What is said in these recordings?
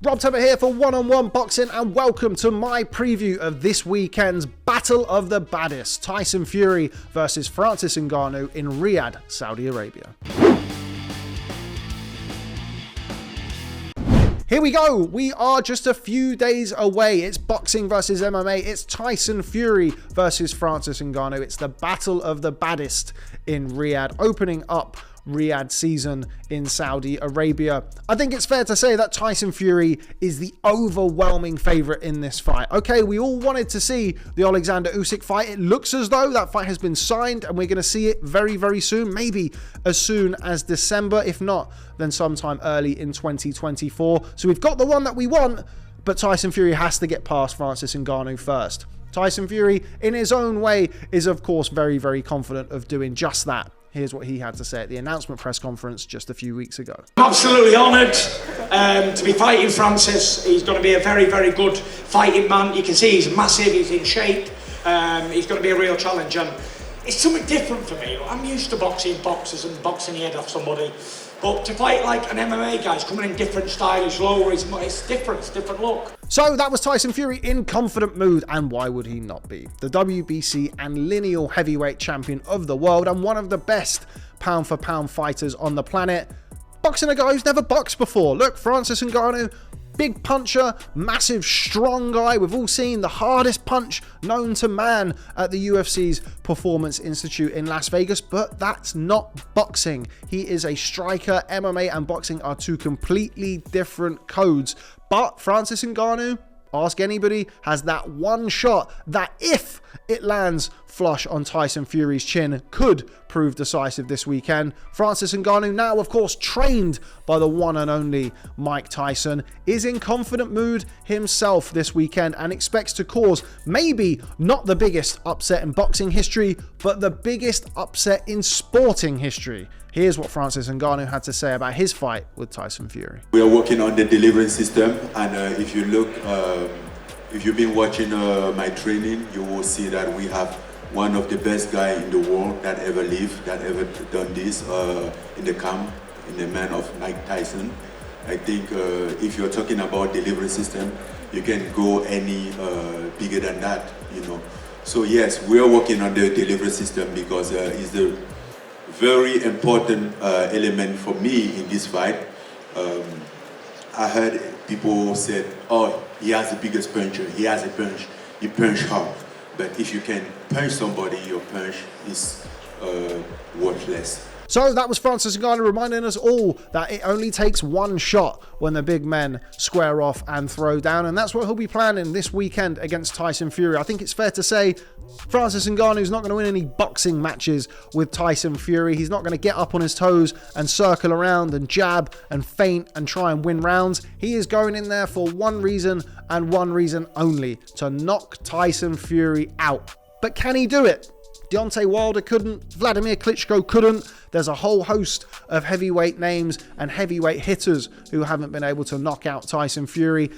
Rob Tebbutt here for One-on-One Boxing, and welcome to my preview of this weekend's Battle of the Baddest, Tyson Fury versus Francis Ngannou in Riyadh, Saudi Arabia. Here we go. We are just a few days away. It's boxing versus MMA. It's Tyson Fury versus Francis Ngannou. It's the Battle of the Baddest in Riyadh, opening up Riyadh season in Saudi Arabia. I think it's fair to say that Tyson Fury is the overwhelming favorite in this fight. Okay, we all wanted to see the Alexander Usyk fight. It looks as though that fight has been signed and we're going to see it very, very soon. Maybe as soon as December. If not, then sometime early in 2024. So we've got the one that we want, but Tyson Fury has to get past Francis Ngannou first. Tyson Fury, in his own way, is of course very, very confident of doing just that. Here's what he had to say at the announcement press conference just a few weeks ago. I'm absolutely honoured to be fighting Francis. He's going to be a very, very good fighting man. You can see he's massive, he's in shape. He's going to be a real challenge, and it's something different for me. I'm used to boxing boxers and boxing the head off somebody, but to fight like an MMA guy's coming in different styles, lower, it's different, it's a different look. So that was Tyson Fury in confident mood, and why would he not be? The WBC and lineal heavyweight champion of the world and one of the best pound for pound fighters on the planet, boxing a guy who's never boxed before. Look, Francis Ngannou, big puncher, massive, strong guy. We've all seen the hardest punch known to man at the UFC's Performance Institute in Las Vegas, but that's not boxing. He is a striker. MMA and boxing are two completely different codes. But Francis Ngannou, ask anybody, has that one shot that, if it lands flush on Tyson Fury's chin, could prove decisive this weekend. Francis Ngannou, now of course trained by the one and only Mike Tyson, is in confident mood himself this weekend and expects to cause maybe not the biggest upset in boxing history, but the biggest upset in sporting history. Here's what Francis Ngannou had to say about his fight with Tyson Fury. We are working on the delivery system, and if you look, if you've been watching my training, you will see that we have one of the best guys in the world that ever lived, that ever done this in the camp, in the man of Mike Tyson. I think if you're talking about delivery system, you can go any bigger than that, you know. So yes, we are working on the delivery system because it's the very important element for me in this fight. I heard people said, oh, he has the biggest puncher, he has a punch, he punch hard. But if you can punch somebody, your punch is worthless. So that was Francis Ngannou reminding us all that it only takes one shot when the big men square off and throw down, and that's what he'll be planning this weekend against Tyson Fury. I think it's fair to say Francis Ngannou's not going to win any boxing matches with Tyson Fury. He's not going to get up on his toes and circle around and jab and feint and try and win rounds. He is going in there for one reason and one reason only: to knock Tyson Fury out. But can he do it? Deontay Wilder couldn't, Vladimir Klitschko couldn't. There's a whole host of heavyweight names and heavyweight hitters who haven't been able to knock out Tyson Fury.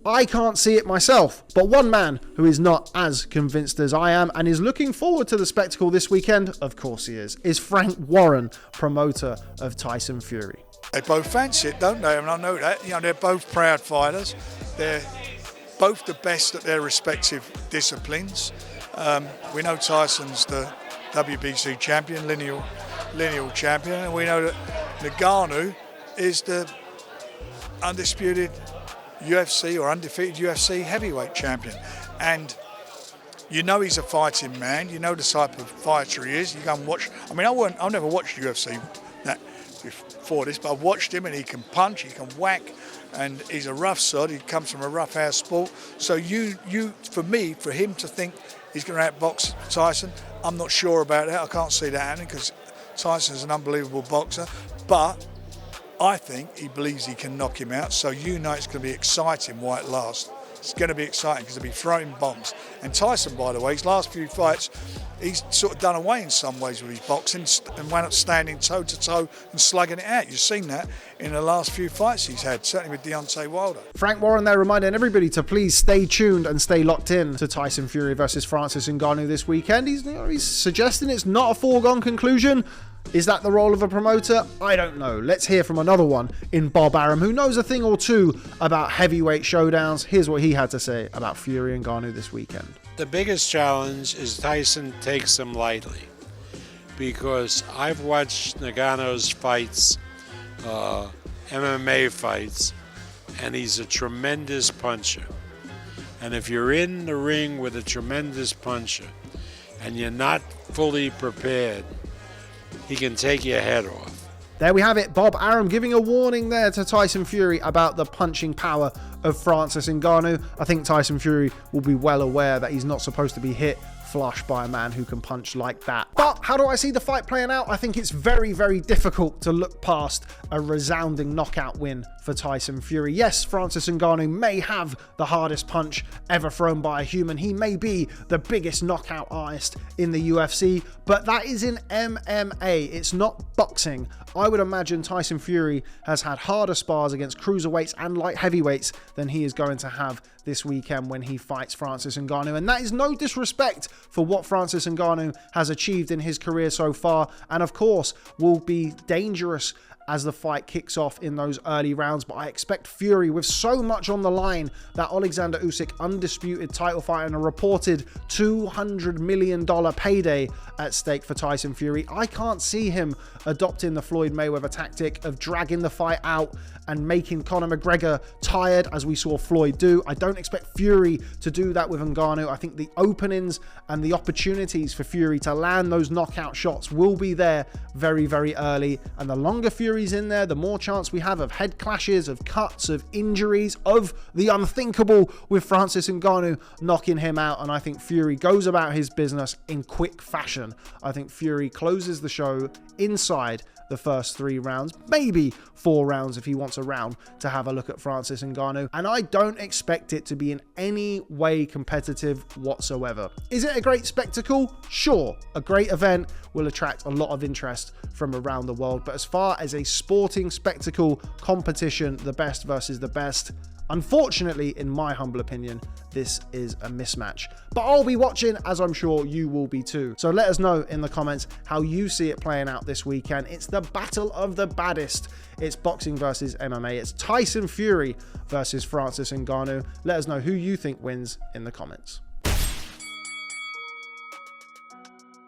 I can't see it myself, but one man who is not as convinced as I am and is looking forward to the spectacle this weekend, of course he is Frank Warren, promoter of Tyson Fury. They both fancy it, don't they? I mean, I know that. You know, they're both proud fighters. They're both the best at their respective disciplines. We know Tyson's the WBC champion, lineal champion, and we know that Ngannou is the undisputed UFC or undefeated UFC heavyweight champion. And you know he's a fighting man. You know the type of fighter he is. You go and watch. I mean, I never watched UFC that before this, but I've watched him, and he can punch, he can whack, and he's a rough sod. He comes from a rough house sport. So for him to think he's going to outbox Tyson, I'm not sure about that. I can't see that happening because Tyson's an unbelievable boxer. But I think he believes he can knock him out. So you know it's going to be exciting while it lasts. It's going to be exciting because he'll be throwing bombs. And Tyson, by the way, his last few fights, he's sort of done away in some ways with his boxing and wound up standing toe-to-toe and slugging it out. You've seen that in the last few fights he's had, certainly with Deontay Wilder. Frank Warren there reminding everybody to please stay tuned and stay locked in to Tyson Fury versus Francis Ngannou this weekend. He's suggesting it's not a foregone conclusion. Is that the role of a promoter? I don't know. Let's hear from another one in Bob Arum, who knows a thing or two about heavyweight showdowns. Here's what he had to say about Fury and Ngannou this weekend. The biggest challenge is Tyson takes him lightly, because I've watched Ngannou's fights, MMA fights, and he's a tremendous puncher. And if you're in the ring with a tremendous puncher and you're not fully prepared, he can take your head off. There we have it, Bob Arum giving a warning there to Tyson Fury about the punching power of Francis Ngannou. I think Tyson Fury will be well aware that he's not supposed to be hit flush by a man who can punch like that. But how do I see the fight playing out? I think it's very, very difficult to look past a resounding knockout win for Tyson Fury. Yes, Francis Ngannou may have the hardest punch ever thrown by a human. He may be the biggest knockout artist in the UFC, but that is in MMA. It's not boxing. I would imagine Tyson Fury has had harder spars against cruiserweights and light heavyweights than he is going to have this weekend when he fights Francis Ngannou. And that is no disrespect for what Francis Ngannou has achieved in his career so far, and of course will be dangerous as the fight kicks off in those early rounds. But I expect Fury, with so much on the line, that Alexander Usyk undisputed title fight and a reported $200 million payday at stake for Tyson Fury, I can't see him adopting the Floyd Mayweather tactic of dragging the fight out and making Conor McGregor tired, as we saw Floyd do. I don't expect Fury to do that with Ngannou. I think the openings and the opportunities for Fury to land those knockout shots will be there very, very early. And the longer Fury's in there, the more chance we have of head clashes, of cuts, of injuries, of the unthinkable with Francis Ngannou knocking him out. And I think Fury goes about his business in quick fashion. I think Fury closes the show inside the first 3 rounds, maybe 4 rounds if he wants a round to have a look at Francis Ngannou. And I don't expect it to be in any way competitive whatsoever. Is it a great spectacle? Sure. A great event will attract a lot of interest from around the world. But as far as a sporting spectacle competition, the best versus the best, unfortunately, in my humble opinion, this is a mismatch. But I'll be watching, as I'm sure you will be too. So let us know in the comments how you see it playing out this weekend. It's the battle of the baddest. It's boxing versus MMA. It's Tyson Fury versus Francis Ngannou. Let us know who you think wins in the comments.